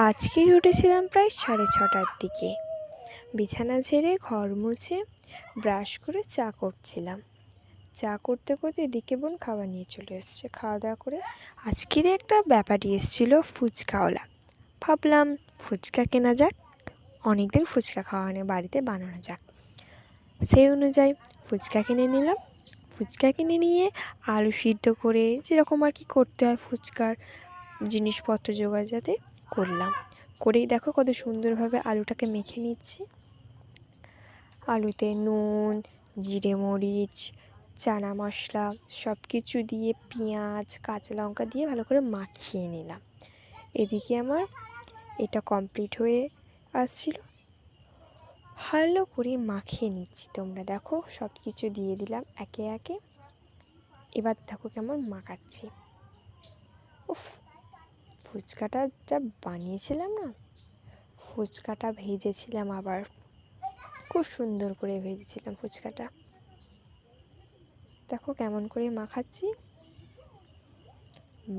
আজকে উঠেছিলাম প্রায় 6:30টার দিকে। বিছানা ঝেড়ে ঘর মুছে ব্রাশ করে চা করছিলাম। চা করতে করতে এদিকে বোন খাবার নিয়ে চলে এসছে। খাওয়া দাওয়া করে আজকের একটা ব্যাপারী এসেছিল, ফুচকাওয়ালা। ভাবলাম ফুচকা কেনা যাক, অনেকদিন ফুচকা খাওয়া নেই, বাড়িতে বানানো যাক। সেই অনুযায়ী ফুচকা কিনে নিলাম। ফুচকা কিনে নিয়ে আলু সিদ্ধ করে যেরকম আর কি করতে হয় ফুচকার জিনিসপত্র জোগাড় যাতে করলাম। করেই দেখো কত সুন্দরভাবে আলুটাকে মেখে নিচ্ছি। আলুতে নুন, জিরে মরিচ, চানা মশলা সব কিছু দিয়ে পেঁয়াজ কাঁচা লঙ্কা দিয়ে ভালো করে মাখিয়ে নিলাম। এদিকে আমার এটা কমপ্লিট হয়ে আসছিল, ভালো করে মাখিয়ে নিচ্ছি। তোমরা দেখো সব কিছু দিয়ে দিলাম একে একে। এবার দেখো কেমন মাখাচ্ছি। উফ, ফুচকাটা যা বানিয়েছিলাম না, ফুচকাটা ভেজেছিলাম, আবার খুব সুন্দর করে ভেজেছিলাম ফুচকাটা। দেখো কেমন করে মাখাচ্ছি।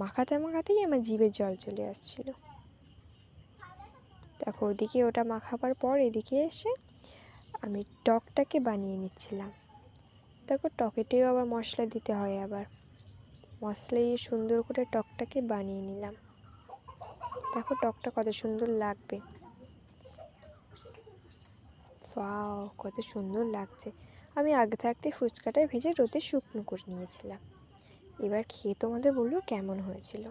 মাখাতে মাখাতেই আমার জিভে জল চলে আসছিল। দেখো ওদিকে ওটা মাখাবার পর এদিকে এসে আমি টকটাকে বানিয়ে নিচ্ছিলাম। দেখো টকেতেও আবার মশলা দিতে হয়, আবার মশলা দিয়ে সুন্দর করে টকটাকে বানিয়ে নিলাম। দেখো টকটা কত সুন্দর লাগবে। ওয়াও, কত সুন্দর লাগছে। আমি আগে থাকতে ফুচকাটা ভেজে রোদে শুকনো করে নিয়েছিলাম। এবার খেয়ে তোমাদের বললো কেমন হয়েছিল।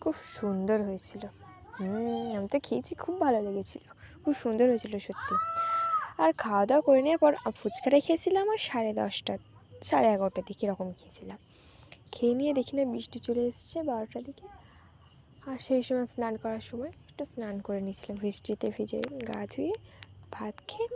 খুব সুন্দর হয়েছিল। আমি তো খেয়েছি, খুব ভালো লেগেছিল, খুব সুন্দর হয়েছিল সত্যি। আর খাওয়া দাওয়া করে নেওয়ার পর ফুচকাটা খেয়েছিলাম আর 10:30 11:30 দিকে এরকম খেয়েছিলাম। খেয়ে নিয়ে দেখি না বৃষ্টি চলে এসেছে 12টার দিকে। আর সেই সময় স্নান করার সময় একটু স্নান করে নিয়েছিলাম, বৃষ্টিতে ভিজে গা ধুয়ে ভাত খেয়ে